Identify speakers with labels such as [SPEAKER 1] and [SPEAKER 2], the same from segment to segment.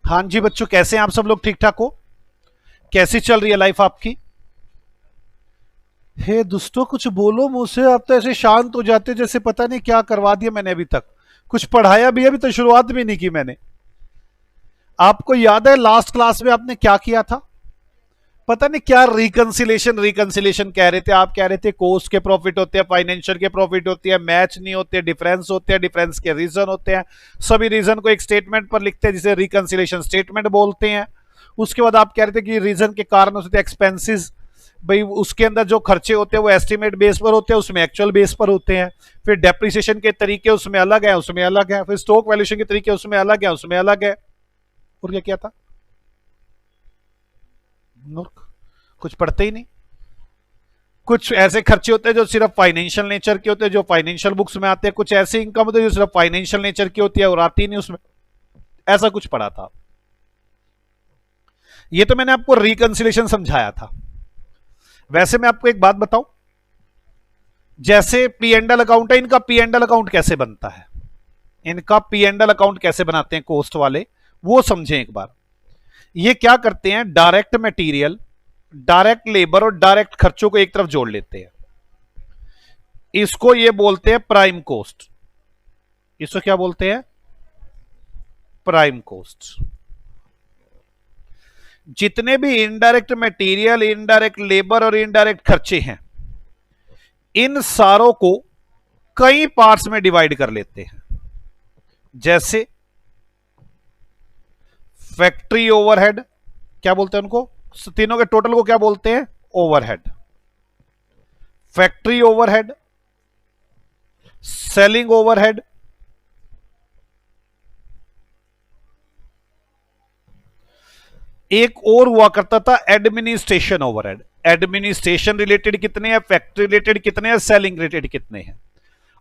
[SPEAKER 1] हाँ जी बच्चों, कैसे हैं आप सब लोग? ठीक ठाक हो? कैसी चल रही है लाइफ आपकी? हे दुष्टों, कुछ बोलो मुझसे। आप तो ऐसे शांत हो जाते जैसे पता नहीं क्या करवा दिया मैंने अभी तक। कुछ पढ़ाया भी, अभी तो शुरुआत भी नहीं की मैंने। आपको याद है लास्ट क्लास में आपने क्या किया था? पता नहीं क्या रिकंसिलेशन रिकंसिलेशन कह रहे थे। आप कह रहे थे कोस्ट के प्रॉफिट होते हैं, फाइनेंशियल के प्रॉफिट होती है, मैच नहीं होते, डिफरेंस होते हैं, डिफरेंस के रीजन होते हैं। सभी रीजन को एक स्टेटमेंट पर लिखते हैं जिसे रिकंसिलेशन स्टेटमेंट बोलते हैं। उसके बाद आप कह रहे थे कि रीजन के कारण होते हैं एक्सपेंसिस। भाई उसके अंदर जो खर्चे होते हैं वो एस्टिमेट बेस पर होते हैं, उसमें एक्चुअल बेस पर होते हैं। फिर डेप्रिसिएशन के तरीके उसमें अलग है, उसमें अलग है। फिर स्टॉक वैल्यूएशन के तरीके उसमें अलग है, उसमें अलग है। और क्या क्या था? मूर्ख, कुछ पढ़ते ही नहीं। कुछ ऐसे खर्चे होते हैं जो सिर्फ फाइनेंशियल नेचर के होते हैं, जो फाइनेंशियल बुक्स में आते हैं। कुछ ऐसे इनकम होते हैं जो सिर्फ फाइनेंशियल नेचर की होती है और आती नहीं उसमें। ऐसा कुछ पढ़ा था। ये तो मैंने आपको रिकंसिलेशन समझाया था। वैसे मैं आपको एक बात बताऊं, जैसे पी एंड एल अकाउंट है, इनका पी एंड एल अकाउंट कैसे बनता है, इनका पी एंड एल अकाउंट कैसे बनाते हैं कोस्ट वाले, वो समझें एक बार। ये क्या करते हैं, डायरेक्ट मटेरियल, डायरेक्ट लेबर और डायरेक्ट खर्चों को एक तरफ जोड़ लेते हैं। इसको ये बोलते हैं प्राइम कोस्ट। इसको क्या बोलते हैं? Prime cost. जितने भी इनडायरेक्ट मटेरियल, इनडायरेक्ट लेबर और इनडायरेक्ट खर्चे हैं, इन सारों को कई पार्ट्स में डिवाइड कर लेते हैं। जैसे फैक्ट्री ओवरहेड, क्या बोलते हैं उनको? तीनों के टोटल को क्या बोलते हैं? Overhead. Factory overhead, selling overhead, एक और हुआ करता था एडमिनिस्ट्रेशन ओवरहेड। एडमिनिस्ट्रेशन रिलेटेड कितने हैं, फैक्ट्री रिलेटेड कितने हैं, सेलिंग रिलेटेड कितने हैं।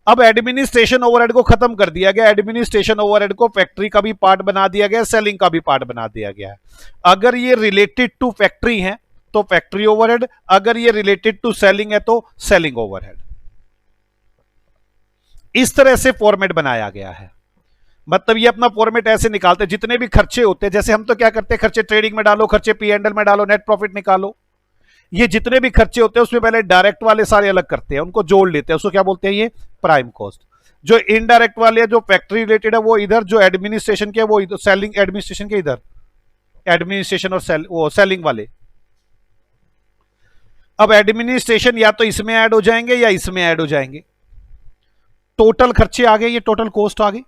[SPEAKER 1] अब एडमिनिस्ट्रेशन ओवरहेड को खत्म कर दिया गया। एडमिनिस्ट्रेशन ओवरहेड को फैक्ट्री का भी पार्ट बना दिया गया, सेलिंग का भी पार्ट बना दिया गया है। अगर ये रिलेटेड टू फैक्ट्री है तो फैक्ट्री ओवरहेड, अगर ये रिलेटेड टू सेलिंग है तो सेलिंग ओवरहेड। इस तरह से फॉर्मेट बनाया गया है। मतलब ये अपना फॉर्मेट ऐसे निकालते हैं, जितने भी खर्चे होते हैं, जैसे हम तो क्या करते हैं, खर्चे ट्रेडिंग में डालो, खर्चे पी एंड एल में डालो, नेट प्रॉफिट निकालो। ये जितने भी खर्चे होते हैं उसमें पहले डायरेक्ट वाले सारे अलग करते हैं, उनको जोड़ लेते हैं, उसको क्या बोलते हैं? ये प्राइम कॉस्ट। जो इनडायरेक्ट वाले जो फैक्ट्री रिलेटेड है वो इधर, जो एडमिनिस्ट्रेशन के वो इधर, सेलिंग एडमिनिस्ट्रेशन के इधर, एडमिनिस्ट्रेशन और वो सेलिंग वाले। अब एडमिनिस्ट्रेशन या तो इसमें ऐड हो जाएंगे या इसमें ऐड हो जाएंगे। टोटल खर्चे आ गए, ये टोटल कॉस्ट आ गई।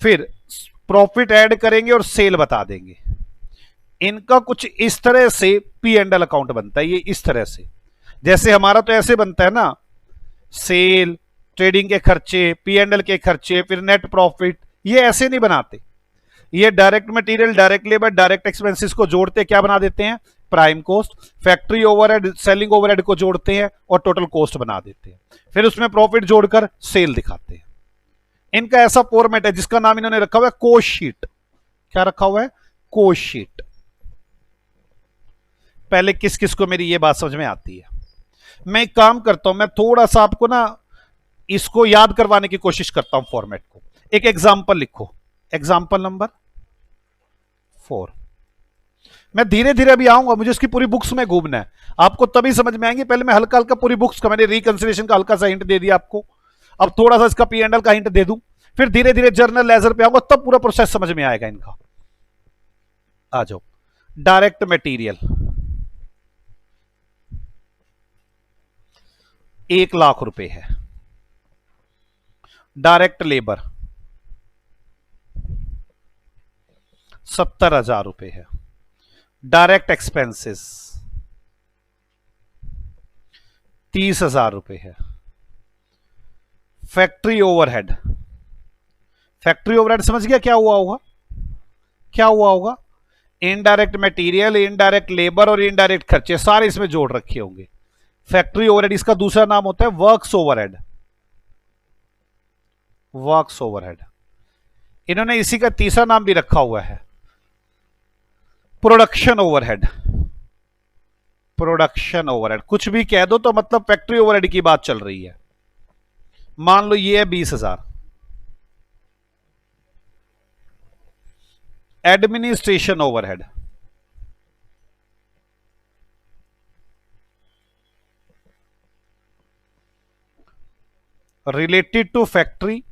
[SPEAKER 1] फिर प्रॉफिट ऐड करेंगे और सेल बता देंगे। इनका कुछ इस तरह से पी एंड एल अकाउंट बनता है, ये इस तरह से। जैसे हमारा तो ऐसे बनता है ना, सेल, ट्रेडिंग के खर्चे, पी एंड एल के खर्चे, फिर नेट प्रॉफिट। ये ऐसे नहीं बनाते। ये direct material, direct labour, direct expenses को जोड़ते क्या बना देते हैं? Prime cost. Factory overhead, selling overhead को जोड़ते हैं और टोटल कॉस्ट बना देते हैं। फिर उसमें प्रॉफिट जोड़कर सेल दिखाते हैं। इनका ऐसा फॉर्मेट है जिसका नाम इन्होंने रखा हुआ है कोस्ट शीट। क्या रखा हुआ है? Cost sheet. पहले किस किस को मेरी ये बात समझ में आती है? मैं एक काम करता हूं, मैं थोड़ा सा आपको ना इसको याद करवाने की कोशिश करता हूं फॉर्मेट को। एक एग्जांपल लिखो, एग्जांपल नंबर 4। मैं धीरे धीरे अभी आऊंगा, मुझे इसकी पूरी बुक्स में घूमना है, आपको तभी समझ में आएंगे। पहले मैं हल्का हल्का पूरी बुक्स का, मैंने रिकंसिलेशन का हल्का सा हिंट दे दिया आपको, अब थोड़ा सा इसका पी एंड एल का हिंट दे दूं, फिर धीरे धीरे जर्नल लेजर पे आऊंगा, तब पूरा प्रोसेस समझ में आएगा इनका। आ जाओ। डायरेक्ट मटेरियल 1,00,000 रुपए है। डायरेक्ट लेबर 70,000 रुपए है। डायरेक्ट एक्सपेंसेस 30,000 रुपए है। फैक्ट्री ओवरहेड, फैक्ट्री ओवरहेड समझ गया क्या हुआ होगा? क्या हुआ होगा? इनडायरेक्ट मटेरियल, इनडायरेक्ट लेबर और इनडायरेक्ट खर्चे सारे इसमें जोड़ रखे होंगे। फैक्ट्री ओवरहेड, इसका दूसरा नाम होता है वर्क्स ओवरहेड। Works overhead. इन्होंने इसी का तीसरा नाम भी रखा हुआ है प्रोडक्शन ओवरहेड। प्रोडक्शन ओवरहेड कुछ भी कह दो तो मतलब फैक्ट्री ओवरहेड की बात चल रही है। मान लो ये है 20,000। Administration overhead related to factory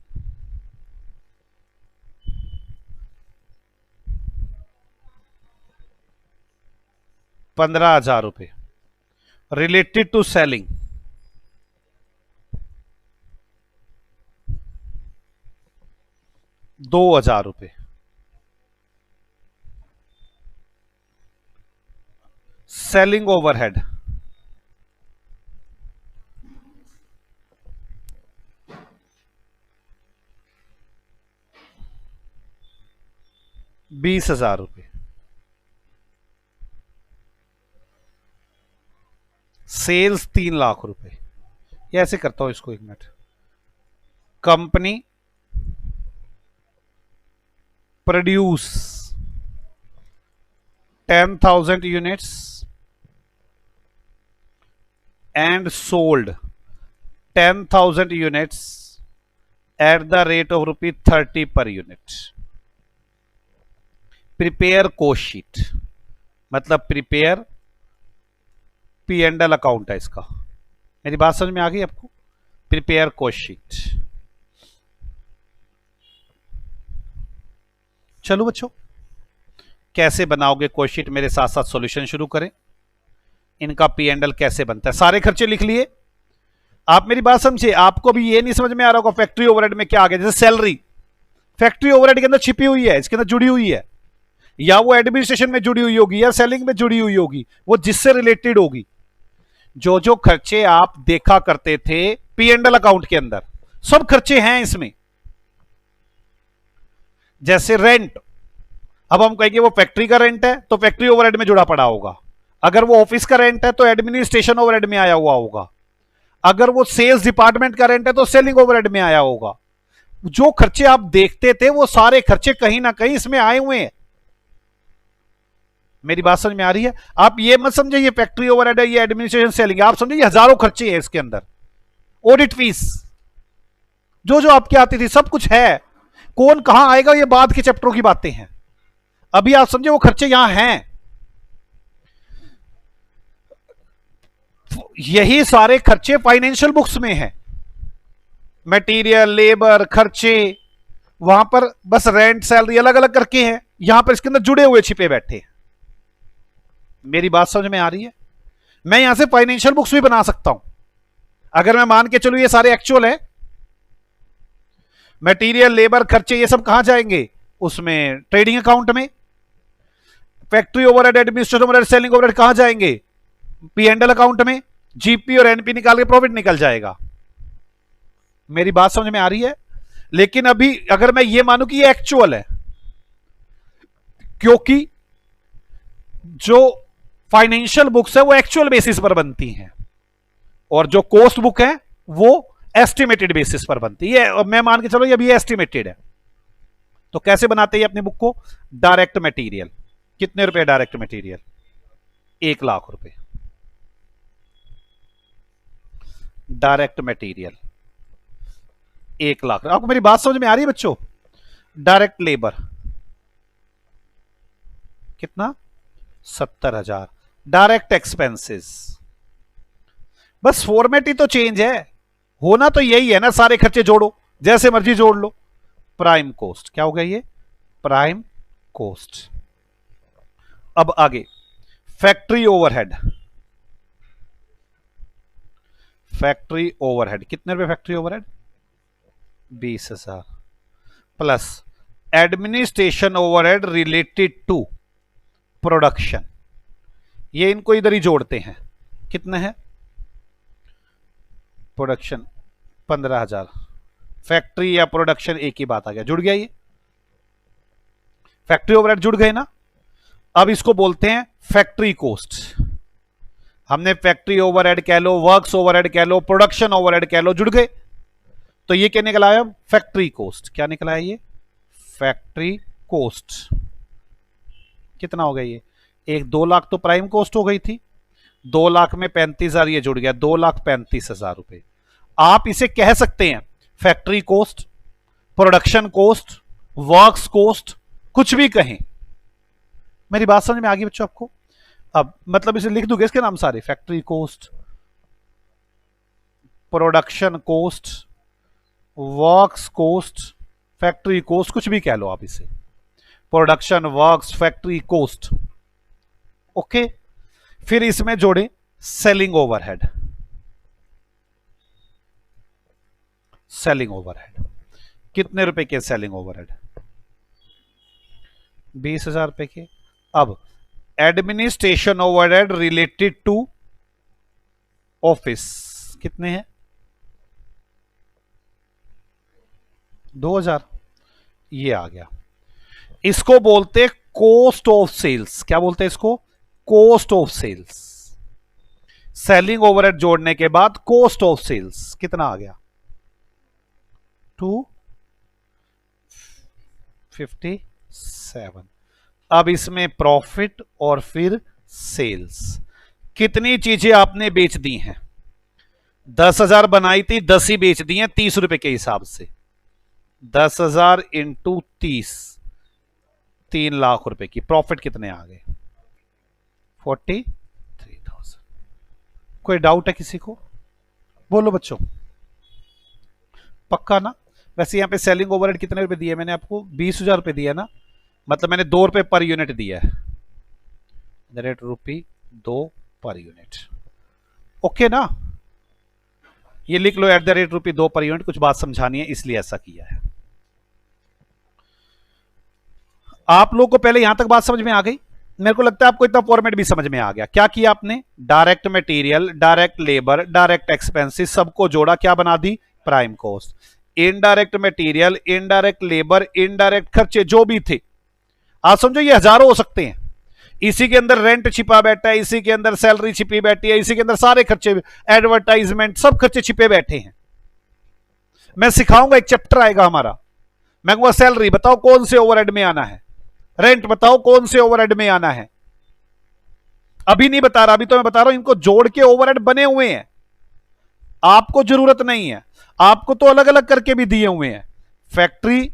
[SPEAKER 1] 15,000 रुपए, रिलेटेड टू सेलिंग 2,000 रुपए, सेलिंग ओवरहेड 20,000 रुपए, सेल्स 3 लाख रुपए। ये ऐसे करता हूं इसको, 1 minute. Company produce 10,000 units and sold 10,000 units at the rate of ₹30 per unit. Prepare cost sheet, मतलब prepare P and L account है इसका। मेरी बात समझ में आ गई आपको? Prepare cost sheet. चलो बच्चों, कैसे बनाओगे कोस्ट शीट, मेरे साथ साथ सॉल्यूशन शुरू करें। इनका पी एंड एल कैसे बनता है, सारे खर्चे लिख लिए आप। मेरी बात समझिए, आपको भी ये नहीं समझ में आ रहा होगा फैक्ट्री ओवरहेड में क्या आ गया। जैसे सैलरी फैक्ट्री ओवरहेड के अंदर छिपी हुई है, इसके अंदर जुड़ी हुई है, या वो एडमिनिस्ट्रेशन में जुड़ी हुई होगी या सेलिंग में जुड़ी हुई होगी, वो जिससे रिलेटेड होगी। जो जो खर्चे आप देखा करते थे पी एंड एल अकाउंट के अंदर, सब खर्चे हैं इसमें। जैसे रेंट, अब हम कहेंगे वो फैक्ट्री का रेंट है तो फैक्ट्री ओवरहेड में जुड़ा पड़ा होगा। अगर वो ऑफिस का रेंट है तो एडमिनिस्ट्रेशन ओवरहेड में आया हुआ होगा। अगर वो सेल्स डिपार्टमेंट का रेंट है तो सेलिंग ओवरहेड में आया होगा। जो खर्चे आप देखते थे वो सारे खर्चे कहीं ना कहीं इसमें आए हुए हैं। मेरी बात समझ में आ रही है? आप ये मत समझे ये फैक्ट्री ओवरहेड है, ये एडमिनिस्ट्रेशन सेलिंग, आप समझे ये हजारों खर्चे हैं इसके अंदर। ऑडिट फीस जो जो आपकी आती थी सब कुछ है। कौन कहां आएगा ये बाद के चैप्टरों की बातें हैं। अभी आप समझे वो खर्चे यहां हैं। यही सारे खर्चे फाइनेंशियल बुक्स में हैं। मटेरियल, लेबर, खर्चे वहां पर बस रेंट, सैलरी अलग अलग करके हैं, यहां पर इसके अंदर जुड़े हुए छिपे बैठे। मेरी बात समझ में आ रही है? मैं यहां से फाइनेंशियल बुक्स भी बना सकता हूं। अगर मैं मान के चलूं ये सारे एक्चुअल है, मटेरियल, लेबर, खर्चे ये सब कहां जाएंगे? उसमें ट्रेडिंग अकाउंट में। Factory overhead, administration overhead, selling overhead कहां जाएंगे? पी एंड एल अकाउंट में। जीपी और एनपी निकाल के प्रॉफिट निकल जाएगा। मेरी बात समझ में आ रही है? लेकिन अभी अगर मैं ये मानूं कि ये एक्चुअल है, क्योंकि जो फाइनेंशियल बुक्स है वो एक्चुअल बेसिस पर बनती हैं और जो कॉस्ट बुक है वो एस्टिमेटेड बेसिस पर बनती है। मैं मान के चलो ये अभी एस्टिमेटेड है, तो कैसे बनाते हैं अपनी बुक को? डायरेक्ट मटेरियल कितने रुपए? डायरेक्ट मटेरियल 1,00,000 रुपए। Direct material 1,00,000। आपको मेरी बात समझ में आ रही है बच्चों? डायरेक्ट लेबर कितना? 70,000। डायरेक्ट एक्सपेंसेस, बस फॉर्मेट ही तो चेंज है, होना तो यही है ना। सारे खर्चे जोड़ो, जैसे मर्जी जोड़ लो। प्राइम कॉस्ट क्या हो गया? ये प्राइम कॉस्ट। अब आगे फैक्ट्री ओवरहेड। फैक्ट्री ओवरहेड कितने रुपए? Factory overhead 20,000 plus administration overhead related to production. ये इनको इधर ही जोड़ते हैं। कितने हैं? प्रोडक्शन 15,000। फैक्ट्री या प्रोडक्शन एक ही बात आ गया, जुड़ गया। ये फैक्ट्री ओवरहेड जुड़ गए ना। अब इसको बोलते हैं फैक्ट्री कॉस्ट। हमने फैक्ट्री ओवरहेड कह लो, वर्क्स ओवरहेड कह लो, प्रोडक्शन ओवरहेड कह लो, जुड़ गए। तो ये क्या निकला है? Factory cost. क्या निकला है ये? Factory cost. कितना हो गया ये? 2,00,000 तो प्राइम कॉस्ट हो गई थी, 2,00,000 में 35,000 ये जुड़ गया, 2,35,000 रुपए। आप इसे कह सकते हैं factory cost, production cost, works cost, कुछ भी कहें। मेरी बात समझ में आ गई बच्चों आपको? अब मतलब इसे लिख दूंगे इसके नाम सारे, factory cost, production cost, works cost, factory cost, कुछ भी कह लो आप इसे, production, works, factory cost. Okay, फिर इसमें जोड़े सेलिंग ओवरहेड। सेलिंग ओवरहेड कितने रुपए के? सेलिंग ओवरहेड 20,000 रुपए के। अब administration overhead related to office कितने हैं? 2,000। ये आ गया। इसको बोलते कॉस्ट ऑफ सेल्स। क्या बोलते हैं इसको? Cost of sales. Selling overhead जोड़ने के बाद कॉस्ट ऑफ सेल्स कितना आ गया? 257। अब इसमें प्रॉफिट और फिर सेल्स। कितनी चीजें आपने बेच दी हैं? 10,000 बनाई थी, 10 ही बेच दी हैं 30 रुपए के हिसाब से। 10,000 इंटू 30, 3 लाख रुपए की। प्रॉफिट कितने आ गए? 43,000। कोई डाउट है किसी को? बोलो बच्चों, पक्का ना? वैसे यहां पे सेलिंग ओवरहेड कितने रुपए दिए मैंने आपको? 20,000 रुपए दिया ना, मतलब मैंने 2 रुपए पर यूनिट दिया है। रेट रुपी 2 पर यूनिट। ओके ना? ये लिख लो, @ रुपी 2 पर यूनिट। कुछ बात समझानी है इसलिए ऐसा किया है। आप लोग को पहले यहां तक बात समझ में आ गई? मेरे को लगता है आपको इतना फॉर्मेट भी समझ में आ गया। क्या किया आपने? Direct material, direct labour, direct expenses सबको जोड़ा, क्या बना दी? Prime cost. Indirect material, indirect labour, indirect खर्चे जो भी थे, आप समझो ये हजारों हो सकते हैं। इसी के अंदर रेंट छिपा बैठा है, इसी के अंदर सैलरी छिपी बैठी है, इसी के अंदर सारे खर्चे, एडवर्टाइजमेंट, सब खर्चे छिपे बैठे हैं। मैं सिखाऊंगा, एक चैप्टर आएगा हमारा, मैं कहूंगा सैलरी बताओ कौन से ओवरहेड में आना है, रेंट बताओ कौन से ओवरहेड में आना है। अभी नहीं बता रहा, अभी तो मैं बता रहा हूं इनको जोड़ के ओवरहेड बने हुए हैं। आपको जरूरत नहीं है, आपको तो अलग अलग करके भी दिए हुए हैं। Factory,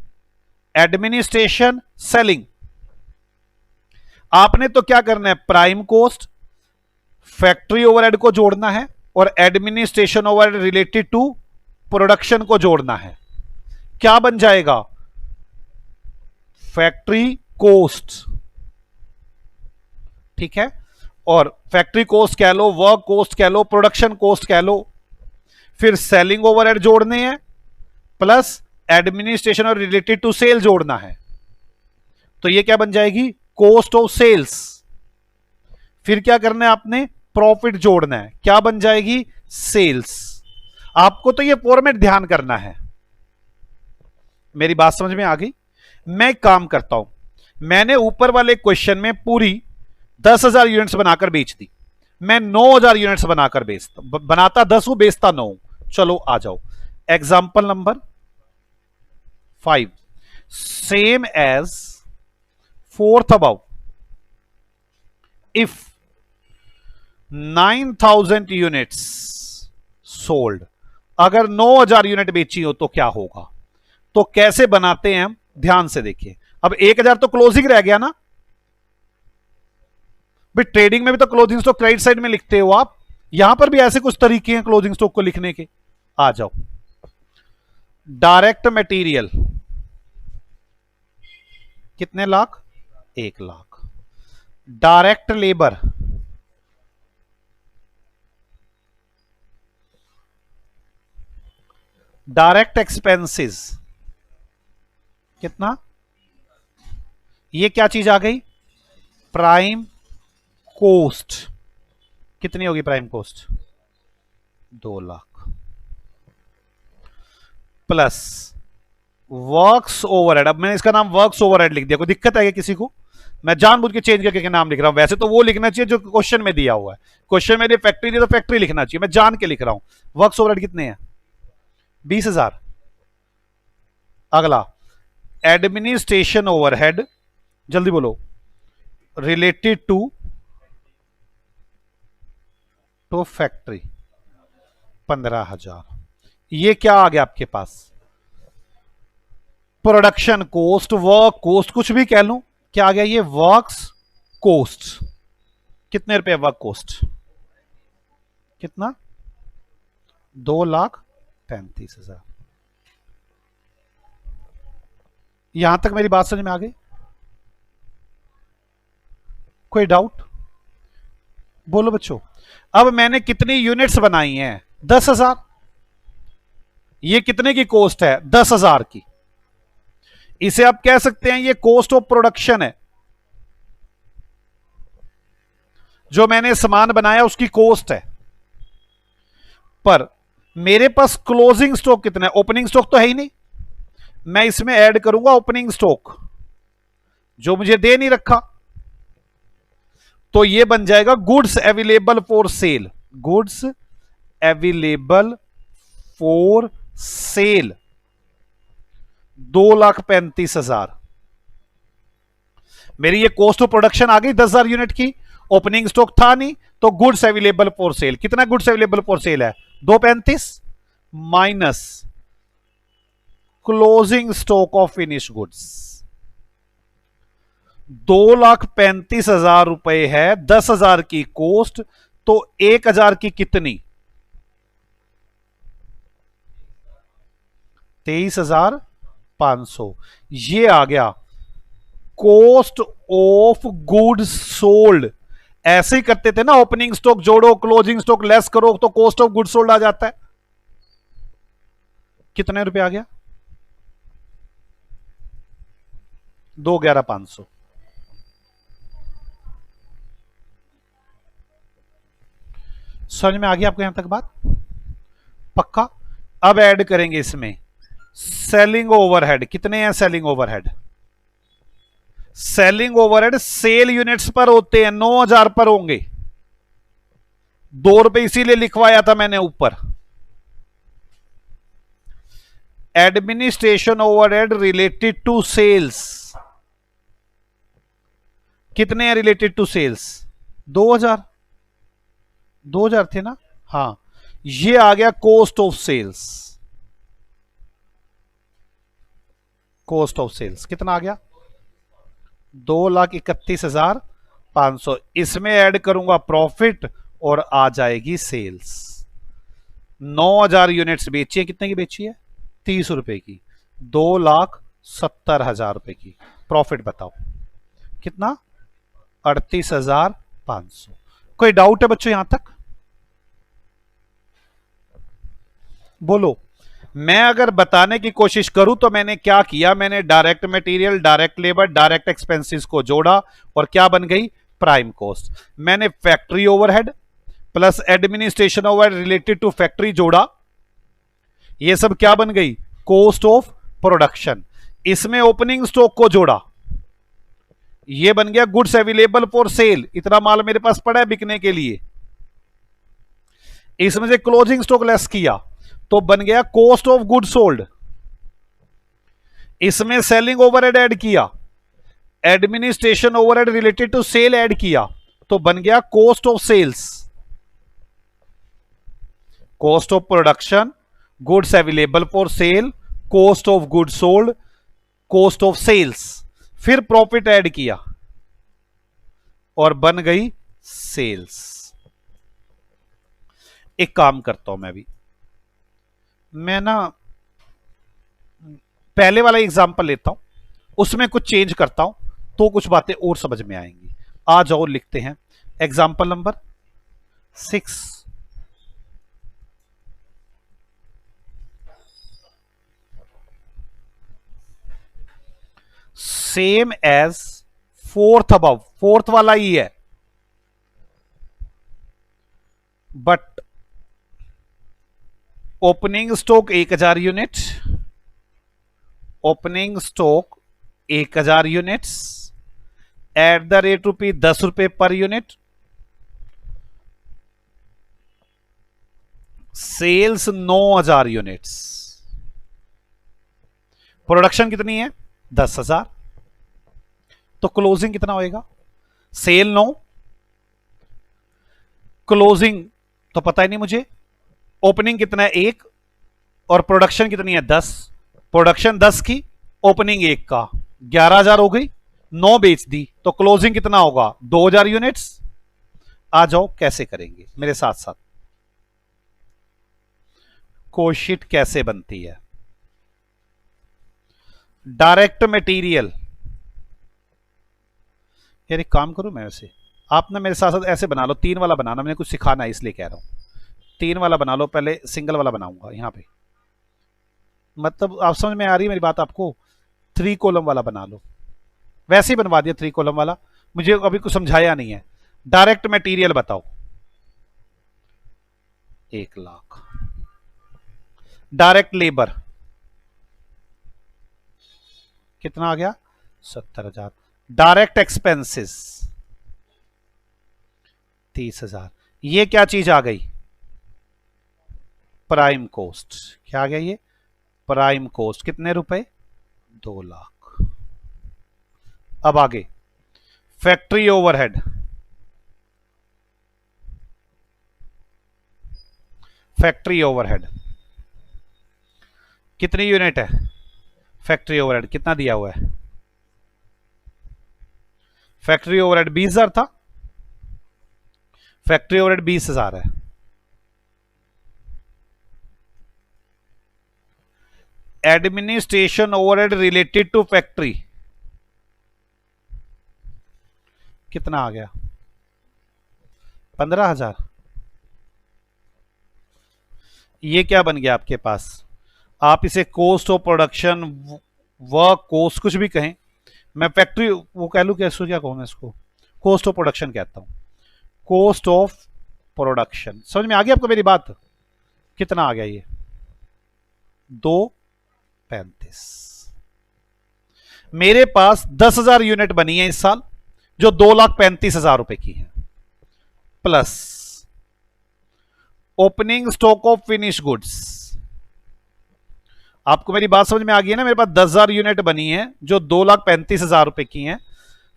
[SPEAKER 1] administration, selling. आपने तो क्या करना है? प्राइम कॉस्ट, फैक्ट्री ओवरहेड को जोड़ना है और administration overhead related to production को जोड़ना है। क्या बन जाएगा? Factory cost. ठीक है? और फैक्ट्री कोस्ट कह लो, वर्क कोस्ट कह लो, प्रोडक्शन कोस्ट कह लो। फिर सेलिंग ओवरहेड जोड़ने हैं प्लस एडमिनिस्ट्रेशन और रिलेटेड टू सेल जोड़ना है, तो ये क्या बन जाएगी? Cost of sales. फिर क्या करना है आपने? प्रॉफिट जोड़ना है, क्या बन जाएगी? सेल्स। आपको तो ये फॉर्मेट ध्यान करना है। मेरी बात समझ में आ गई? मैं एक काम करता हूं, मैंने ऊपर वाले क्वेश्चन में पूरी 10,000 यूनिट्स बनाकर बेच दी, मैं 9,000 यूनिट्स बनाकर बेचता, बनाता 10 हूं, बेचता 9। चलो आ जाओ, example number 5। Same as fourth above, if 9,000 units sold, अगर 9,000 यूनिट बेची हो तो क्या होगा? तो कैसे बनाते हैं हम, ध्यान से देखिए। अब 1,000 तो क्लोजिंग रह गया ना भाई, ट्रेडिंग में भी तो क्लोजिंग स्टॉक क्रेडिट साइड में लिखते हो आप, यहां पर भी ऐसे कुछ तरीके हैं क्लोजिंग स्टॉक को लिखने के। आ जाओ, डायरेक्ट मटेरियल कितने lakh? 1 lakh. Direct labour direct expenses कितना? ये क्या चीज आ गई? Prime cost. कितनी होगी prime cost? 2 lakh. Plus works overhead, अब मैंने इसका नाम वर्क्स ओवरहेड लिख दिया, कोई दिक्कत है क्या किसी को? मैं जानबूझ के चेंज करके नाम लिख रहा हूं, वैसे तो वो लिखना चाहिए जो क्वेश्चन में दिया हुआ है। क्वेश्चन में फैक्ट्री दी तो फैक्ट्री लिखना चाहिए, मैं जान के लिख रहा हूं। वर्क्स ओवरहेड कितने हैं? 20,000। अगला एडमिनिस्ट्रेशन ओवरहेड, जल्दी बोलो, रिलेटेड टू फैक्ट्री 15,000। ये क्या आ गया आपके पास? प्रोडक्शन कोस्ट, वर्क कोस्ट, कुछ भी कह लूं, क्या आ गया ये वर्क्स कोस्ट। कितने रुपए वर्क कोस्ट? कितना? 2,35,000। यहां तक मेरी बात समझ में आ गई? कोई डाउट? बोलो बच्चों। अब मैंने कितनी यूनिट्स बनाई हैं? 10,000। ये कितने की कॉस्ट है? 10,000 की। इसे आप कह सकते हैं ये कॉस्ट ऑफ प्रोडक्शन है। जो मैंने सामान बनाया उसकी कॉस्ट है। पर मेरे पास क्लोजिंग स्टॉक कितना है? ओपनिंग स्टॉक तो है ही नहीं। मैं इसमें ऐड करूंगा ओपनिंग स्टॉक, जो मुझे दे नहीं रखा। तो ये बन जाएगा goods available for cell. Goods available for cell 2,35,000। मेरी ये कॉस्ट ऑफ प्रोडक्शन आ गई 10,000 यूनिट की। ओपनिंग स्टॉक था नहीं, तो गुड्स अवेलेबल फॉर सेल कितना? गुड्स अवेलेबल फॉर सेल है 2,35 minus closing stock of finish goods. 2,35,000 रुपए है, 10,000 की कॉस्ट, तो 1,000 की कितनी? 23,500। ये आ गया कॉस्ट ऑफ गुड्स सोल्ड। ऐसे ही करते थे ना, ओपनिंग स्टॉक जोड़ो, क्लोजिंग स्टॉक लेस करो, तो कॉस्ट ऑफ गुड्स सोल्ड आ जाता है। कितने रुपए आ गया? 2,11,500। समझ में आ गया आपको यहां तक बात? पक्का? अब ऐड करेंगे इसमें सेलिंग ओवरहेड। कितने हैं selling overhead? Selling overhead sale units पर होते हैं, 9,000 पर होंगे। 2 रुपए इसीलिए लिखवाया था मैंने ऊपर। Administration overhead related to sales कितने हैं? Related to sales 2,000। 2,000 थे ना? हां, ये आ गया cost of sales. Cost of sales कितना आ गया? 2,31,500। इसमें ऐड करूंगा प्रॉफिट और आ जाएगी सेल्स। 9,000 यूनिट्स बेची है। कितने की बेची है? 30 रुपए की। 2,70,000 रुपए की। प्रॉफिट बताओ कितना? 38,500। कोई डाउट है बच्चों यहां तक? बोलो। मैं अगर बताने की कोशिश करूं तो मैंने क्या किया, मैंने direct material, direct labour, direct expenses को जोड़ा और क्या बन गई? Prime cost. मैंने factory overhead plus administration overhead related to factory जोड़ा, ये सब क्या बन गई? Cost of production. इसमें ओपनिंग स्टॉक को जोड़ा, ये बन गया गुड्स अवेलेबल फॉर सेल। इतना माल मेरे पास पड़ा है बिकने के लिए। इसमें से क्लोजिंग स्टॉक लेस किया तो बन गया कॉस्ट ऑफ गुड सोल्ड। इसमें सेलिंग ओवरहेड ऐड किया, administration overhead related to sale add किया, तो बन गया cost of sales. Cost of production, goods available for sale, cost of good sold, cost of sales, फिर प्रॉफिट ऐड किया और बन गई सेल्स। एक काम करता हूं मैं ना पहले वाला एग्जांपल लेता हूं, उसमें कुछ चेंज करता हूं तो कुछ बातें और समझ में आएंगी। आ जाओ लिखते हैं example number 6। Same as fourth above, fourth वाला ही है, but opening stock 1,000 unit, opening stock 1,000 units at the rate rupee 10 रुपए per unit. Sales 9,000 units. Production कितनी है? 10,000। तो क्लोजिंग कितना होएगा? सेल 9, क्लोजिंग तो पता ही नहीं मुझे। ओपनिंग कितना है? 1 और प्रोडक्शन कितनी है? 10। प्रोडक्शन 10 की ओपनिंग 1 का 11,000 हो गई, 9 बेच दी तो क्लोजिंग कितना होगा 2,000 यूनिट्स। आ जाओ कैसे करेंगे मेरे साथ साथ। कोशीट कैसे बनती है, डायरेक्ट मटेरियल। यार एक काम करूं मैं, वैसे आप ना मेरे साथ साथ ऐसे बना लो, 3 वाला बनाना, मैंने कुछ सिखाना है इसलिए कह रहा हूं। 3 वाला बना लो, पहले सिंगल वाला बनाऊंगा यहां पे, मतलब आप समझ में आ रही है मेरी बात आपको। 3 कॉलम वाला बना लो, वैसे ही बनवा दिया 3 कॉलम वाला, मुझे अभी कुछ समझाया नहीं है। डायरेक्ट मटेरियल बताओ, 1,00,000। डायरेक्ट लेबर कितना आ गया 70,000। Direct expenses 30,000। ये क्या चीज आ गई, प्राइम कॉस्ट। क्या आ गया ये, प्राइम कॉस्ट, कितने रुपए 2,00,000। अब आगे फैक्ट्री ओवरहेड, फैक्ट्री ओवरहेड कितनी यूनिट है, फैक्ट्री ओवरहेड कितना दिया हुआ है, फैक्ट्री ओवरहेड 20,000 था, फैक्ट्री ओवरहेड 20,000 है। Administration overhead related to factory कितना आ गया 15,000। ये क्या बन गया आपके पास, आप इसे cost of production, work cost कुछ भी कहें, मैं फैक्ट्री वो कह लू, कैसे क्या कहूं मैं इसको, कॉस्ट ऑफ प्रोडक्शन कहता हूं, कॉस्ट ऑफ प्रोडक्शन। समझ में आ गई आपको मेरी बात। कितना आ गया ये 2,35। मेरे पास 10,000 यूनिट बनी है इस साल जो 2,35,000 रुपए की है, plus opening stock of finish goods. आपको मेरी बात समझ में आ गई है ना, मेरे पास 10,000 यूनिट बनी है जो 2,35,000 रुपए की है।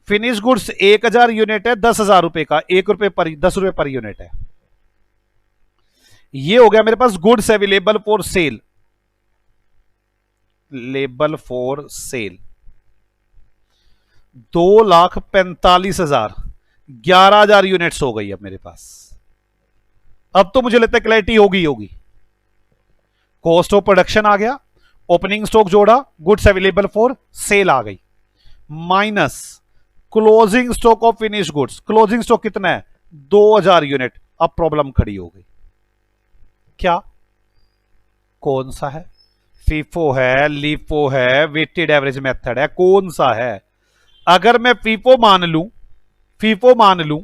[SPEAKER 1] फिनिश गुड्स 1,000 यूनिट है 10,000 रुपए का, 1 रुपए पर 10 रुपए पर यूनिट है। ये हो गया मेरे पास goods available for sale, label for sale 2,45,000, 11,000 units हो गई अब मेरे पास। अब तो मुझे लगता है क्लैरिटी होगी। कॉस्ट ऑफ प्रोडक्शन आ गया, ओपनिंग स्टॉक जोड़ा, गुड्स अवेलेबल फॉर सेल आ गई, minus closing stock of finish goods. Closing stock कितना है 2,000 यूनिट। अब प्रॉब्लम खड़ी हो गई, क्या कौन सा है, फीफो है, लीफो है, वेटेड एवरेज मेथड है, कौन सा है। अगर मैं फीफो मान लूं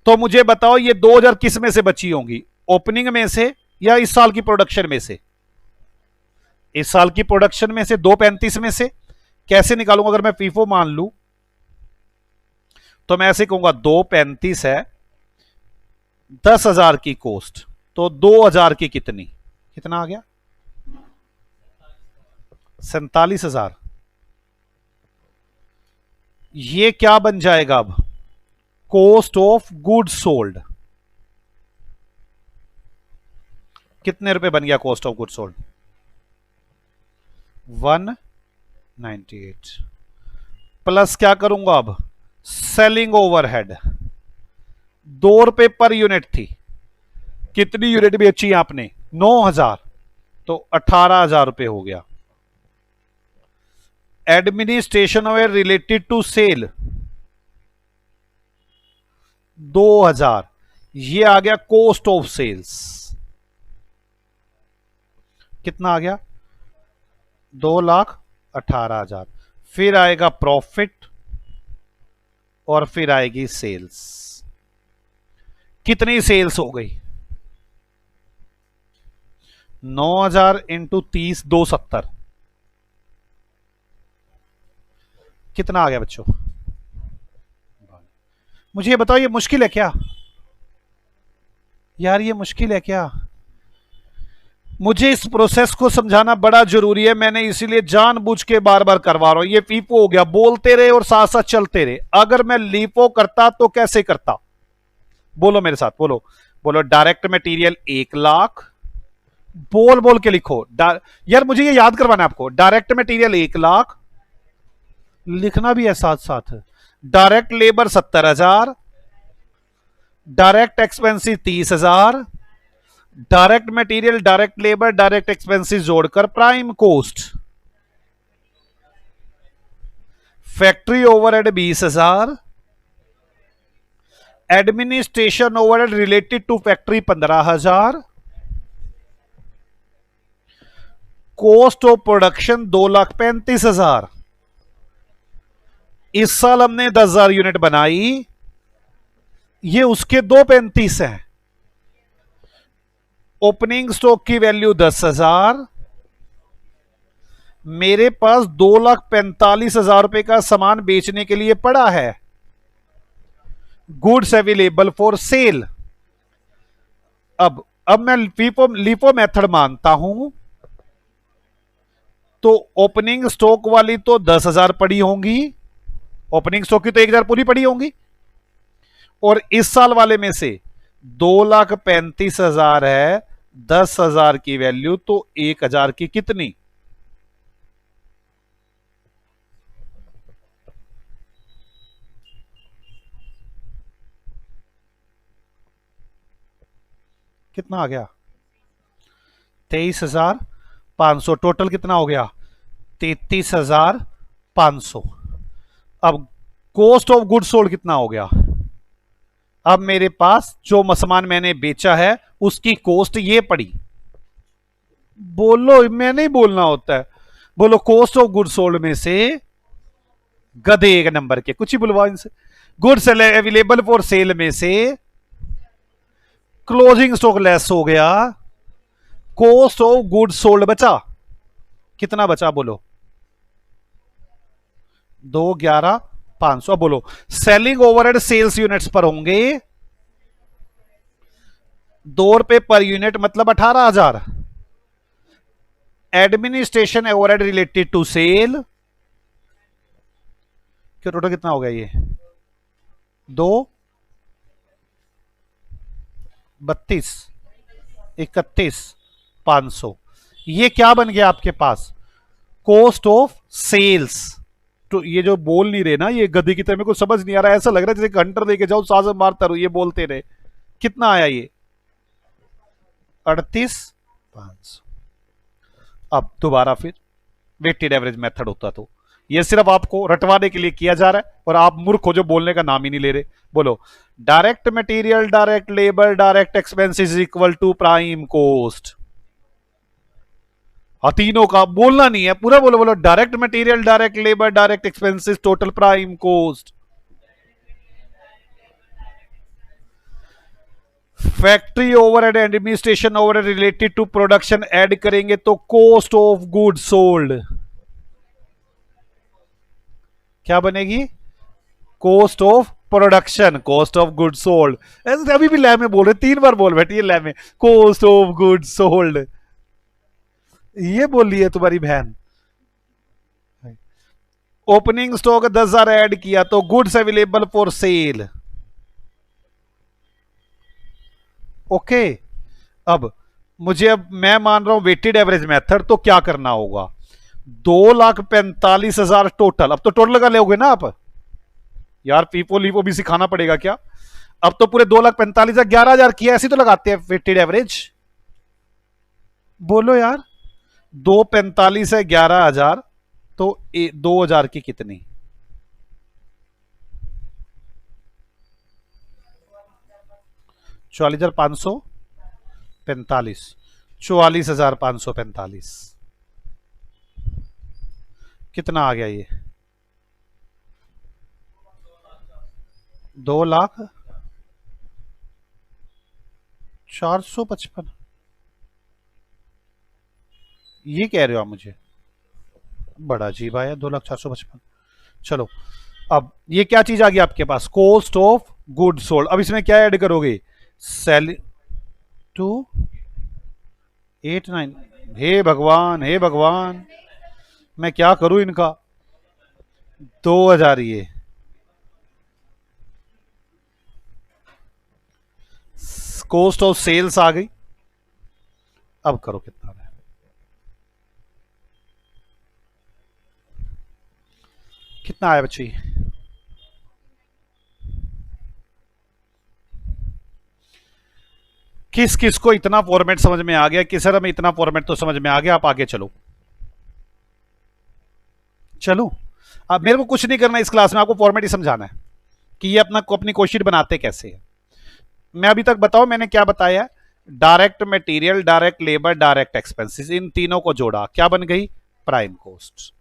[SPEAKER 1] तो मुझे बताओ ये 2,000 किस में से बची होंगी, ओपनिंग में से या इस साल की प्रोडक्शन में से। इस साल की प्रोडक्शन में से, 2,35 में से। कैसे निकालूंगा, अगर मैं फीफो मान लूं तो मैं ऐसे कहूंगा 2,35 है, 10,000 की कॉस्ट, तो 2,000 की कितना आ गया 47,000। ये क्या बन जाएगा अब, कॉस्ट ऑफ गुड्स सोल्ड। कितने रुपए बन गया cost of goods sold 198, plus क्या करूंगा अब, सेलिंग ओवरहेड 2 रुपए पर यूनिट थी, कितनी यूनिट बेची आपने 9,000, तो 18,000 रुपए हो गया। Administration over related to sale 2,000, ये आ गया कॉस्ट ऑफ सेल्स, कितना आ गया 2,18,000। फिर आएगा प्रॉफिट और फिर आएगी सेल्स। कितनी सेल्स हो गई 9,000 इंटू 30, 270। कितना आ गया बच्चों, मुझे ये बताओ, ये मुश्किल है क्या यार, ये मुश्किल है क्या। मुझे इस प्रोसेस को समझाना बड़ा जरूरी है, मैंने इसीलिए जानबूझ के बार बार करवा रहा हूं। ये फीफो हो गया, बोलते रहे और साथ साथ चलते रहे। अगर मैं लीफो करता तो कैसे करता, बोलो मेरे साथ, बोलो डायरेक्ट मटेरियल 1,00,000, बोल बोल के लिखो। यार मुझे ये याद करवाना है आपको। डायरेक्ट मटेरियल 1 लाख, लिखना भी है साथ साथ। Direct labour 70,000, direct expensive 30,000, direct material, direct labour, direct expensive जोड़कर prime cost. Factory overhead 20,000, administration overhead related to factory 15,000, cost of production 2,35,000। इस साल हमने 10,000 यूनिट बनाई, ये उसके 2,35 है। ओपनिंग स्टॉक की वैल्यू 10,000, मेरे पास 2,45,000 रुपए का सामान बेचने के लिए पड़ा है। Goods available for cell. अब मैं लीफो मेथड मानता हूं, तो ओपनिंग स्टॉक वाली तो 10,000 पड़ी होंगी, ओपनिंग स्टॉक की तो 1,000 पूरी पड़ी होंगी, और इस साल वाले में से 2,35,000 है, 10,000 की वैल्यू, तो 1,000 की कितनी? कितना आ गया? 23,500। टोटल कितना हो गया? 33,500। अब कॉस्ट ऑफ गुड्स सोल्ड कितना हो गया? अब मेरे पास जो सामान मैंने बेचा है उसकी कॉस्ट ये पड़ी। बोलो, मैं नहीं बोलना होता है। बोलो, कॉस्ट ऑफ गुड्स सोल्ड में से गधे 1 नंबर के, कुछ ही बुलवा इनसे। गुड्स अवेलेबल फॉर सेल में से क्लोजिंग स्टॉक लेस हो गया, कॉस्ट ऑफ गुड्स सोल्ड बचा। कितना बचा बोलो? 2,11,500। बोलो, सेलिंग ओवरहेड सेल्स यूनिट्स पर होंगे 2 रुपए पर यूनिट, मतलब 18,000। Administration overhead related to sale, क्या टोटल कितना हो गया ये? 2,32, 31,500। ये क्या बन गया आपके पास? Cost of sales. तो ये जो बोल नहीं रहे ना, ये गधी की तरह, मेरे को समझ नहीं आ रहा है, ऐसा लग रहा है जैसे घंटर लेके जाओ, साज मारता रहो, ये बोलते रहे। कितना आया ये? 38,500। अब दोबारा फिर वेटेड एवरेज मेथड होता तो ये सिर्फ आपको रटवाने के लिए किया जा रहा है, और आप मूर्ख हो जो बोलने का नाम ही नहीं ले रहे। बोलो, direct material, direct labour, direct expenses equal to prime cost. हाँ, तीनों का बोलना नहीं है, पूरा बोलो। बोलो, direct material, direct labour, direct expenses, total prime cost. Factory overhead, administration overhead related to production add करेंगे तो कॉस्ट ऑफ गुड सोल्ड क्या बनेगी? Cost of production, cost of good sold. ऐसे अभी भी लैब में बोल रहे, 3 बार बोल बैठी है लैब में, कॉस्ट ऑफ गुड सोल्ड। ये बोल रही है तुम्हारी बहन। ओपनिंग स्टॉक 10,000 ऐड किया तो goods available for cell. Okay, अब मैं मान रहा हूं वेटेड एवरेज मेथड, तो क्या करना होगा? 2,45,000 टोटल। अब तो टोटल लगा लोगे ना आप? यार पीपो लीपो भी सिखाना पड़ेगा क्या? अब तो पूरे 2,45,000, 11,000 किया, ऐसी तो लगाते हैं वेटेड एवरेज। बोलो यार, 2,45 है, 11,000, तो 2,000 की कितनी? 44,545, 44,545। कितना आ गया ये? 2,04,55। ये कह रहे हो आप मुझे? बड़ा अजीब आया, 2,04,55। चलो, अब ये क्या चीज आ गई आपके पास? Cost of good sold. अब इसमें क्या ऐड करोगे? सेल 2,89। हे भगवान, हे भगवान, मैं क्या करूं इनका? 2,000 ये कॉस्ट ऑफ सेल्स आ गई। अब करो कितना है, कितना आया बच्चे? किस किस को इतना फॉर्मेट समझ में आ गया कि सर हमें इतना फॉर्मेट तो समझ में आ गया, आप आगे चलो। चलो, अब मेरे को कुछ नहीं करना इस क्लास में, आपको फॉर्मेट ही समझाना है कि ये अपनी क्वेश्चन बनाते कैसे है। मैं अभी तक बताओ मैंने क्या बताया है? Direct material, direct labour, direct expenses, इन तीनों को जोड़ा, क्या बन गई? Prime cost.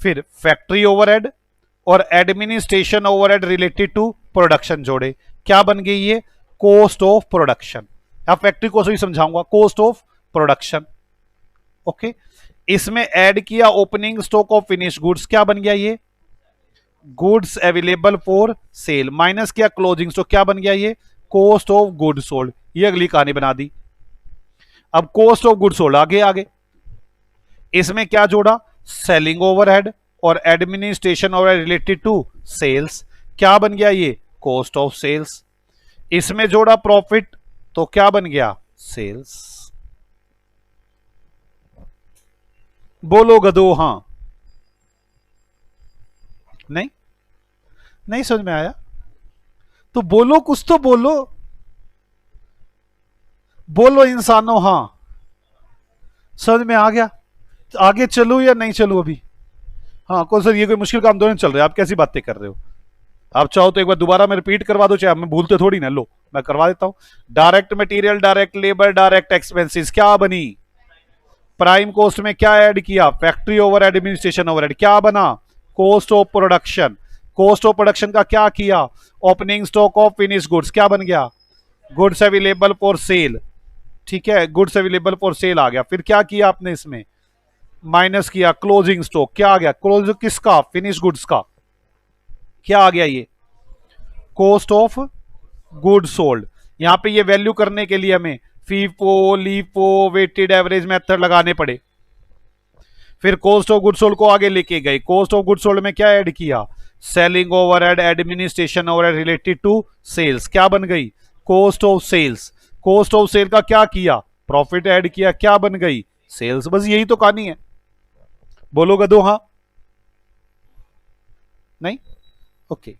[SPEAKER 1] फिर फैक्ट्री ओवरहेड और administration overhead related to production जोड़े, क्या बन गई ये? Cost of production. अब फैक्ट्री कॉस्ट भी समझाऊंगा, कॉस्ट ऑफ प्रोडक्शन। ओके, इसमें ऐड किया opening stock of finish goods, क्या बन गया ये? Goods available for sale. Minus किया क्लोजिंग स्टॉक, क्या बन गया ये? Cost of good sold. ये अगली कहानी बना दी। अब कॉस्ट ऑफ गुड सोल्ड आगे आगे, इसमें क्या जोड़ा? सेलिंग ओवरहेड और administration overhead related to sales, क्या बन गया ये? Cost of sales. इसमें जोड़ा प्रॉफिट, तो क्या बन गया? सेल्स। बोलो गधो हां, नहीं नहीं समझ में आया तो बोलो, कुछ तो बोलो, बोलो इंसानों हां। समझ में आ गया? आगे चलूं या नहीं चलूं अभी? हाँ कौन सर, ये कोई मुश्किल काम तो नहीं चल रहा है, आप कैसी बातें कर रहे हो? आप चाहो तो एक बार दोबारा मैं रिपीट करवा दो, चाहे मैं भूलते थोड़ी ना, लो मैं करवा देता हूं। Direct material, direct labour, direct expenses, क्या बनी? प्राइम कॉस्ट में क्या ऐड किया? फैक्ट्री ओवर एडमिनिस्ट्रेशन ओवरहेड, क्या बना? Cost of production. Cost of production का क्या किया? Opening stock of finish goods, क्या बन गया? Goods available for cell. ठीक है, गुड्स अवेलेबल फॉर सेल आ गया। फिर क्या किया आपने इसमें? माइनस किया क्लोजिंग स्टॉक, क्या आ गया? क्लोज किसका? फिनिश गुड्स का, क्या आ गया ये? Cost of good sold. यहां पे ये वैल्यू करने के लिए हमें FIFO, LIFO, weighted average method लगाने पड़े। फिर कॉस्ट ऑफ गुड सोल्ड को आगे लेके गए। कॉस्ट ऑफ गुड सोल्ड में क्या ऐड किया? Selling overhead, administration overhead related to sales, क्या बन गई? Cost of sales. Cost of sale का क्या किया? प्रॉफिट ऐड किया, क्या बन गई? सेल्स। बस यही तो कहानी है। बोलो गधो हां, नहीं? ओके,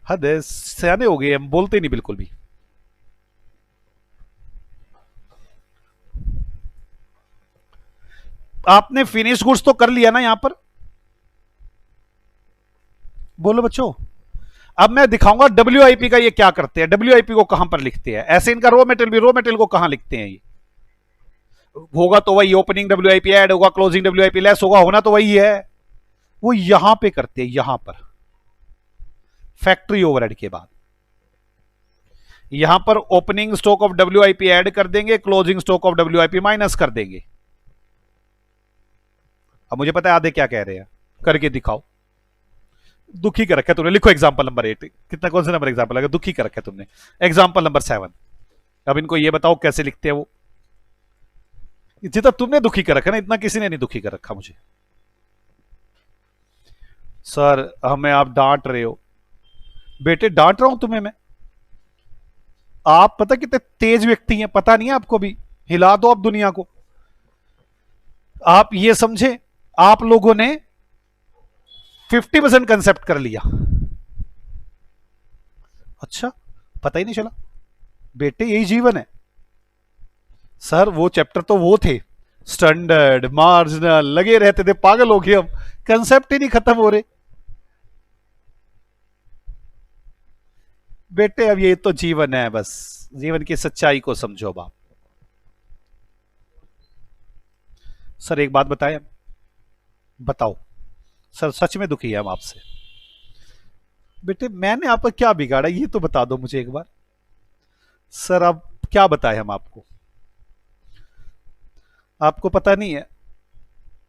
[SPEAKER 1] हद है, सियाने हो गए हम, बोलते नहीं बिल्कुल भी। आपने फिनिश गुड्स तो कर लिया ना यहां पर? बोलो बच्चों। अब मैं दिखाऊंगा डब्ल्यूआईपी का ये क्या करते हैं, डब्ल्यूआईपी को कहां पर लिखते हैं। ऐसे इनका रॉ मटेरियल भी, रॉ मटेरियल को कहां लिखते हैं? ये होगा तो वही, ओपनिंग डब्ल्यूआईपी ऐड होगा, क्लोजिंग डब्ल्यूआईपी लेस होगा, होना तो वही है। वो यहां पे करते हैं, यहां पर फैक्ट्री ओवरहेड के बाद यहां पर opening stock of WIP add कर देंगे, closing stock of WIP minus कर देंगे। अब मुझे पता है आधे क्या कह रहे हैं, करके दिखाओ। दुखी कर रखा तुमने, लिखो एग्जांपल नंबर 8। कितना, कौन सा नंबर एग्जांपल है? दुखी कर रखा तुमने। Example number 7। अब इनको ये बताओ कैसे लिखते हैं वो। जितना तुमने दुखी कर रखा ना, इतना किसी ने नहीं दुखी कर रखा मुझे। सर हमें आप डांट रहे हो। बेटे डांट रहा हूं तुम्हें मैं? आप पता कितने तेज व्यक्ति हैं, पता नहीं है आपको भी? हिला दो आप दुनिया को। आप ये समझे, आप लोगों ने 50% कंसेप्ट कर लिया। अच्छा, पता ही नहीं चला। बेटे यही जीवन है। सर वो चैप्टर तो वो थे, स्टैंडर्ड, मार्जिनल, लगे रहते थे, पागल हो गए हम, कंसेप्ट ही नहीं खत्म हो रहे। बेटे अब ये तो जीवन है, बस जीवन की सच्चाई को समझो बाप। सर एक बात बताएं, बताओ सर, सच में दुखी है हम आपसे। बेटे मैंने आपका क्या बिगाड़ा, ये तो बता दो मुझे एक बार। सर अब क्या बताएं हम आपको? आपको पता नहीं है,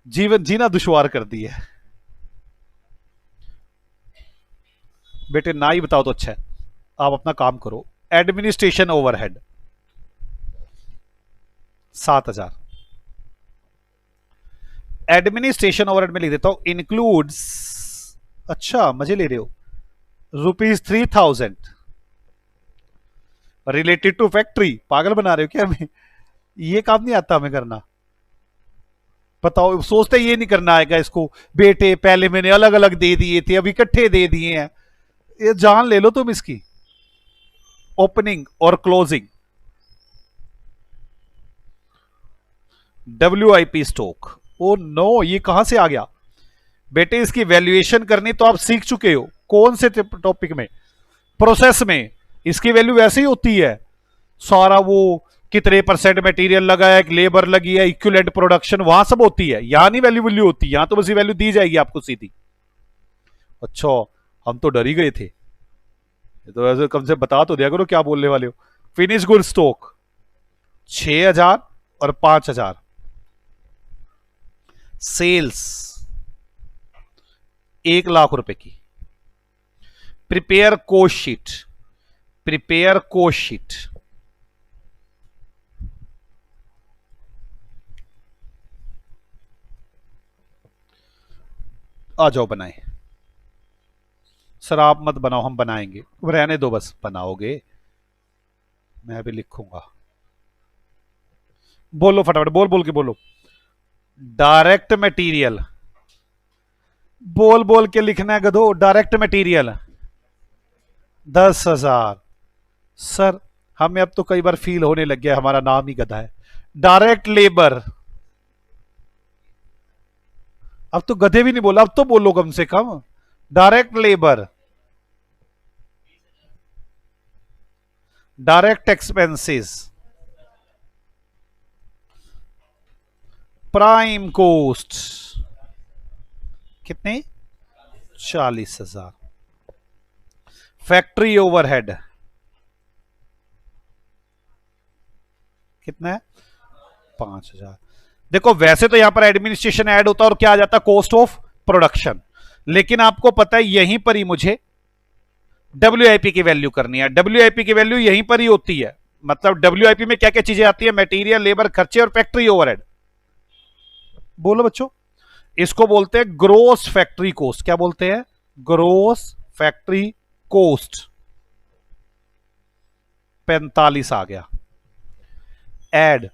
[SPEAKER 1] जीवन जीना दुश्वार कर दिया है। बेटे ना ही बताओ तो अच्छा है, आप अपना काम करो। Administration overhead 7,000। एडमिनिस्ट्रेशन ओवरहेड में लिख देता हूं इंक्लूड्स, अच्छा मजे ले रहे हो, ₹3,000 रिलेटेड टू फैक्ट्री। पागल बना रहे हो क्या हमें? ये काम नहीं आता हमें करना। बताओ, सोचते ये नहीं करना आएगा इसको, बेटे पहले मैंने अलग अलग दे दिए थे अब इकट्ठे दे दिए हैं। ये जान ले लो तुम इसकी। ओपनिंग और closing, WIP stock. Oh no, ये कहां से आ गया बेटे? इसकी वैल्यूएशन करनी तो आप सीख चुके हो। कौन से टॉपिक में? प्रोसेस में। इसकी वैल्यू वैसे ही होती है सारा, वो कितने परसेंट मटेरियल लगा है, लेबर लगी है, इक्विवेलेंट प्रोडक्शन, वहां सब होती है। यहां नहीं वैल्यू वैल्यू होती, यहां तो बस वैल्यू दी जाएगी आपको सीधी। अच्छा, हम तो डर ही गए थे। ये तो ऐसे कम से बता तो दिया करो क्या बोलने वाले हो। फिनिश गुड स्टॉक 6,000 और 5,000। सेल्स 1,00,000 रुपए की। Prepare cost sheet, prepare cost sheet. आ जाओ बनाए। सर आप मत बनाओ, हम बनाएंगे, रहने दो, बस बनाओगे मैं भी लिखूंगा। बोलो फटाफट, बोल बोल के बोलो। डायरेक्ट मटेरियल, बोल बोल के लिखना है गधो। Direct material 10,000। सर हमें अब तो कई बार फील होने लग गया हमारा नाम ही गधा है। डायरेक्ट लेबर, अब तो गधे भी नहीं बोला, अब तो बोलो कम से कम। Direct labour, direct expenses, prime cost कितने? 40,000। फैक्ट्री ओवरहेड कितना है? 5,000। देखो वैसे तो यहां पर एडमिनिस्ट्रेशन ऐड होता है और क्या आ जाता है? Cost of production. लेकिन आपको पता है यहीं पर ही मुझे WIP की वैल्यू करनी है। WIP की वैल्यू यहीं पर ही होती है। मतलब WIP में क्या क्या चीजें आती है? मटेरियल, लेबर, खर्चे और फैक्ट्री ओवरहेड। बोलो बच्चों। इसको बोलते हैं ग्रोस फैक्ट्री कोस्ट। क्या बोलते हैं? Gross factory coast. 45 आ गया। Add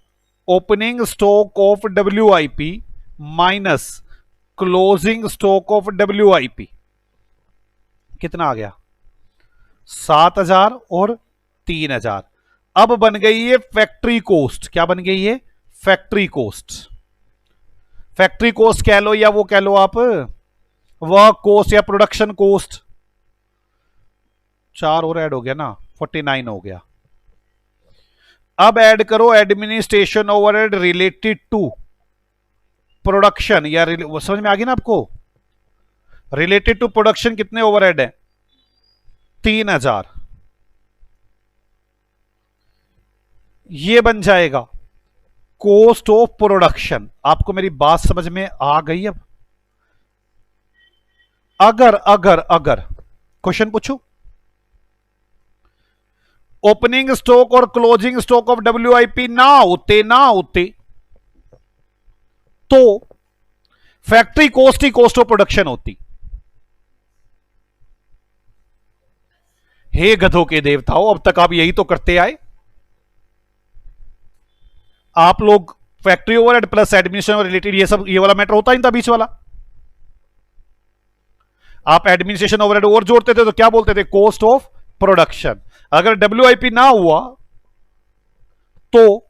[SPEAKER 1] opening stock of WIP minus closing stock of WIP। कितना आ गया? 7,000 और 3,000। अब बन गई है फैक्ट्री कोस्ट। क्या बन गई है? Factory coast. फैक्ट्री कोस्ट कह लो या वो कह लो आप, वर्क कोस्ट या प्रोडक्शन कोस्ट। 4 और ऐड हो गया ना, 49 हो गया। अब ऐड करो administration overhead related to production, या समझ में आ गई ना आपको? रिलेटेड टू प्रोडक्शन कितने ओवरहेड है? 3,000। ये बन जाएगा कॉस्ट ऑफ प्रोडक्शन। आपको मेरी बात समझ में आ गई? अब अगर अगर अगर क्वेश्चन पूछू, ओपनिंग स्टॉक और क्लोजिंग स्टॉक ऑफ WIP ना होते तो factory cost he cost of production होती। हे गधों के देवताओं, अब तक आप यही तो करते आए। आप लोग factory overhead plus administration related ये सब, ये वाला मैटर होता ही था बीच वाला। आप एडमिनिस्ट्रेशन ओवरहेड और जोड़ते थे तो क्या बोलते थे? Cost of production. अगर WIP ना हुआ तो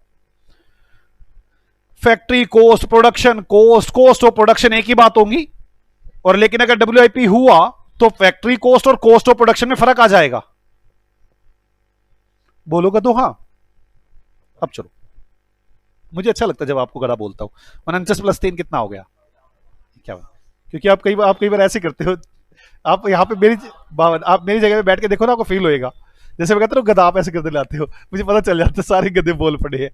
[SPEAKER 1] factory cost, production cost, cost of production एक ही बात होगी। और लेकिन अगर WIP हुआ तो फैक्ट्री कॉस्ट और कॉस्ट ऑफ प्रोडक्शन में फर्क आ जाएगा। बोलोगे तो हाँ। अब चलो, मुझे अच्छा लगता है जब आपको गड़ा बोलता हूं। 49 + 3 कितना हो गया? क्या? क्योंकि आप कई बार ऐसे करते हो। आप यहाँ पे आप मेरी जगह पे बैठ के देखो ना, आपको फील होएगा। जैसे मैं कहता हूँ गधा, आप ऐसे करते लाते हो, मुझे पता चल जाता है सारे गधे बोल पड़े हैं।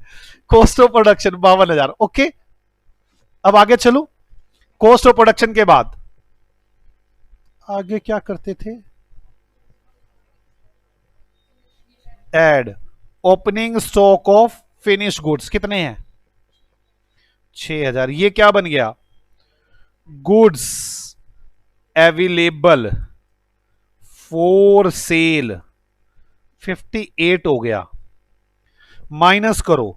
[SPEAKER 1] Cost of production 52,000। ओके, अब आगे चलो। कॉस्ट ऑफ प्रोडक्शन के बाद आगे क्या करते थे? Add opening stock of finish goods. कितने हैं? 6,000। ये क्या बन गया? गुड्स अवेलेबल फॉर सेल 58 हो गया। माइनस करो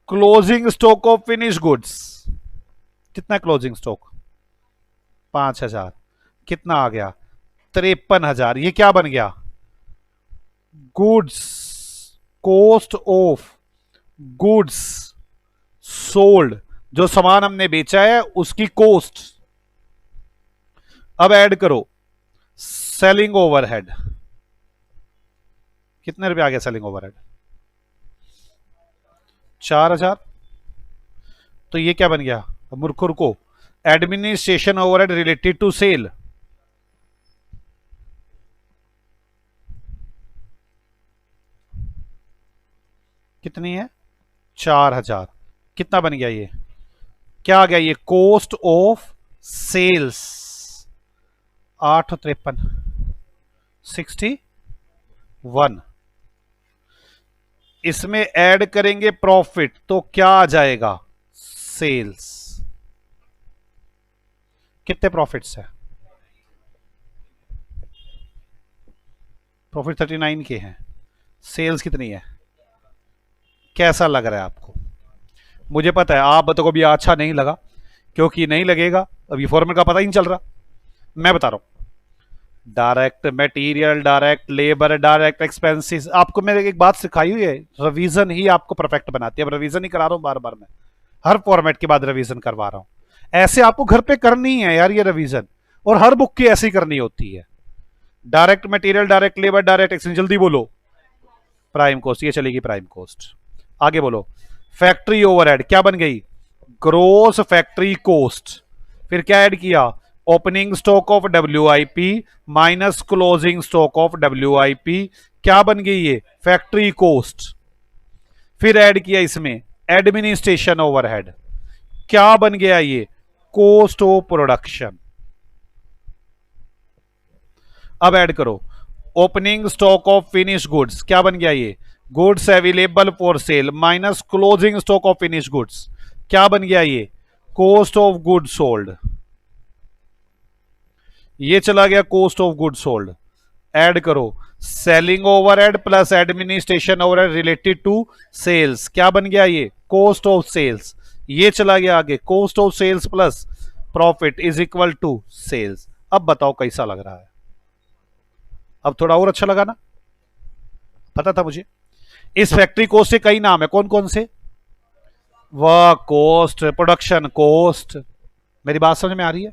[SPEAKER 1] closing stock of finish goods, कितना क्लोजिंग स्टॉक? 5,000। कितना आ गया? 53,000। ये क्या बन गया? Goods, cost of goods sold, जो सामान हमने बेचा है उसकी कॉस्ट। अब ऐड करो सेलिंग ओवरहेड, कितने रुपए आ गया सेलिंग ओवरहेड? 4,000। तो ये क्या बन गया मूर्खुर को? Administration overhead related to sale, कितनी है? 4,000। कितना बन गया ये? क्या आ गया ये? Cost of sales. 853, 61। इसमें ऐड करेंगे प्रॉफिट तो क्या आ जाएगा? सेल्स। कितने प्रॉफिट्स है? प्रॉफिट 39 के हैं, सेल्स कितनी है? कैसा लग रहा है आपको? मुझे पता है आप बताओ भी अच्छा नहीं लगा, क्योंकि नहीं लगेगा, अभी फॉर्मेट का पता ही नहीं चल रहा। मैं बता रहा हूं, direct material, direct labour, direct expenses. आपको मैंने एक बात सिखाई हुई है, रिवीजन ही आपको परफेक्ट बनाती है। अब रिवीजन ही करा रहा हूं बार बार, मैं हर फॉर्मेट के बाद रिवीजन करवा रहा हूं। ऐसे आपको घर पे करनी है यार ये रिवीजन, और हर बुक की ऐसी करनी होती है। Direct material, direct labour, direct expense. जल्दी बोलो। प्राइम कॉस्ट, ये चलेगी प्राइम कॉस्ट। आगे बोलो। फैक्ट्री ओवरहेड क्या बन गई? Gross factory cost. फिर क्या ऐड किया? Opening stock of WIP minus closing stock of WIP। क्या बन गई ये? Factory cost. फिर ऐड किया इसमें एडमिनिस्ट्रेशन ओवरहेड। क्या बन गया ये? Cost of production. अब ऐड करो opening stock of finish goods. क्या बन गया ये? Goods available for sale minus closing stock of finish goods. क्या बन गया ये? Cost of good sold. ये चला गया cost of good sold. Add करो selling overhead plus administration overhead related to sales. क्या बन गया ये? Cost of sales. ये चला गया आगे cost of sales plus profit is equal to sales. अब बताओ कैसा लग रहा है? अब थोड़ा और अच्छा लगा ना? पता था मुझे। इस फैक्ट्री कॉस्ट के कई नाम है, कौन कौन से? Work cost, production cost. मेरी बात समझ में आ रही है?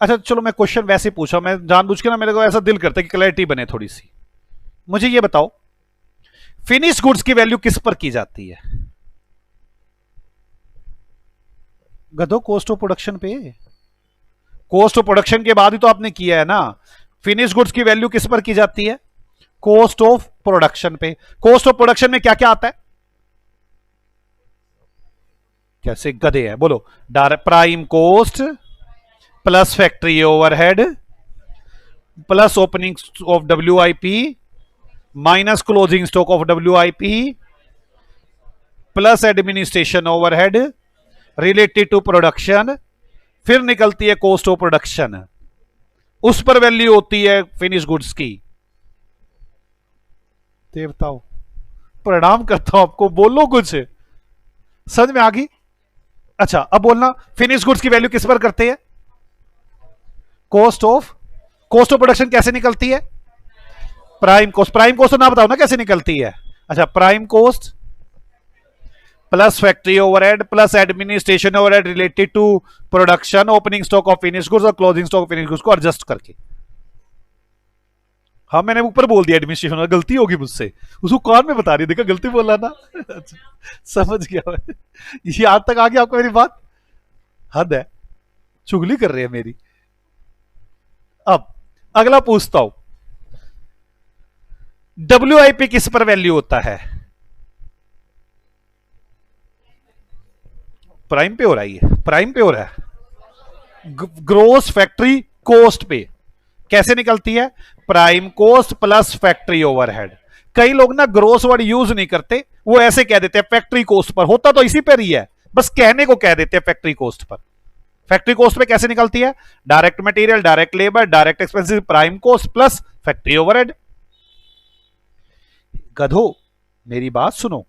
[SPEAKER 1] अच्छा चलो मैं क्वेश्चन वैसे पूछा, मैं जानबूझ के ना, मेरे को ऐसा दिल करता है कि क्लैरिटी बने थोड़ी सी। मुझे ये बताओ फिनिश गुड्स की वैल्यू किस पर की जाती है? गधो कॉस्ट ऑफ प्रोडक्शन पे। कॉस्ट ऑफ प्रोडक्शन के बाद ही तो आपने किया है ना। फिनिश गुड्स की वैल्यू किस पर की जाती है? कॉस्ट ऑफ प्रोडक्शन पे। कॉस्ट ऑफ प्रोडक्शन में क्या क्या आता है? कैसे गधे हैं, बोलो। Prime cost plus factory overhead plus opening of WIP minus closing stock of WIP plus administration overhead related to production. फिर निकलती है कॉस्ट ऑफ प्रोडक्शन, उस पर वैल्यू होती है फिनिश गुड्स की। देवताओं प्रणाम करता हूं आपको, बोलो कुछ समझ में आ गई? अच्छा अब बोलना फिनिश गुड्स की वैल्यू किस पर करते हैं? कॉस्ट ऑफ प्रोडक्शन कैसे निकलती है? Prime cost. प्राइम कॉस्ट तो ना बताओ ना कैसे निकलती है। अच्छा prime cost plus factory overhead plus administration overhead related to production, opening stock of finish goods और closing stock of finish goods को एडजस्ट करके। हाँ मैंने ऊपर बोल दिया एडमिनिस्ट्रेशन, गलती होगी मुझसे, उसको कान में बता रही, देखा गलती बोला ना। समझ गया मैं, ये आज तक आ गया आपको मेरी बात? हद है, चुगली कर रहे हैं मेरी। अब अगला पूछता हूं, WIP किस पर वैल्यू होता है? प्राइम पे हो रहा है, प्राइम पे हो रहा है। ग्रोस फैक्ट्री कॉस्ट पे कैसे निकलती है? Prime cost plus factory overhead. कई लोग ना ग्रोस वर्ड यूज नहीं करते, वो ऐसे कह देते हैं फैक्ट्री कॉस्ट पर, होता तो इसी पर ही है, बस कहने को कह देते हैं फैक्ट्री कॉस्ट पर। फैक्ट्री कॉस्ट पे कैसे निकलती है? Direct material, direct labour, direct expensive, prime cost plus factory overhead. गधो मेरी बात सुनो,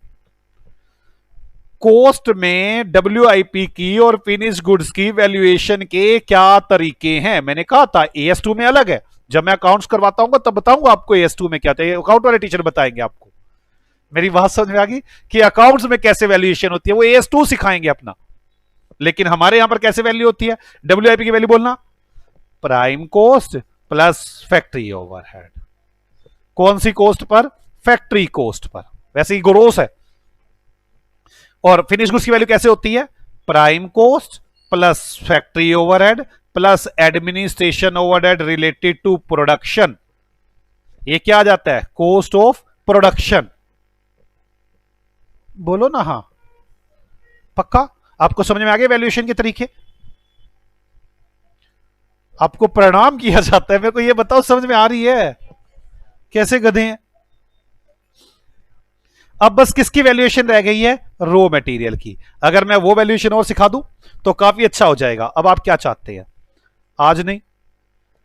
[SPEAKER 1] कॉस्ट में WIP की और फिनिश गुड्स की वैल्यूएशन के क्या तरीके हैं? मैंने कहा था AS2 में अलग है, जब मैं अकाउंट्स करवाता हूं तब बताऊंगा आपको AS2 में क्या था, अकाउंट वाले टीचर बताएंगे आपको। मेरी बात समझ में आ गई कि अकाउंट्स में कैसे वैल्यूएशन होती है, वो AS2 सिखाएंगे अपना। लेकिन हमारे यहां पर कैसे वैल्यू होती है? WIP की वैल्यू बोलना, prime cost plus factory overhead. कौन सी कॉस्ट पर? फैक्ट्री कॉस्ट पर, वैसे ही ग्रोस है। और फिनिश गुड्स की वैल्यू कैसे होती है? Prime cost plus factory overhead plus administration overhead related to production. ये क्या आ जाता है? Cost of production. बोलो ना हाँ, पक्का आपको समझ में आ गया वैल्यूएशन के तरीके? आपको प्रणाम किया जाता है, मेरे को ये बताओ समझ में आ रही है? कैसे गधे हैं? अब बस किसकी वैल्यूएशन रह गई है? रॉ मटेरियल की। अगर मैं वो वैल्यूएशन और सिखा दूं तो काफी अच्छा हो जाएगा। अब आप क्या चाहते हैं? आज नहीं,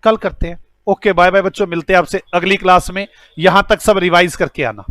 [SPEAKER 1] कल करते हैं। ओके बाय बाय बच्चों, मिलते हैं आपसे अगली क्लास में। यहां तक सब रिवाइज करके आना।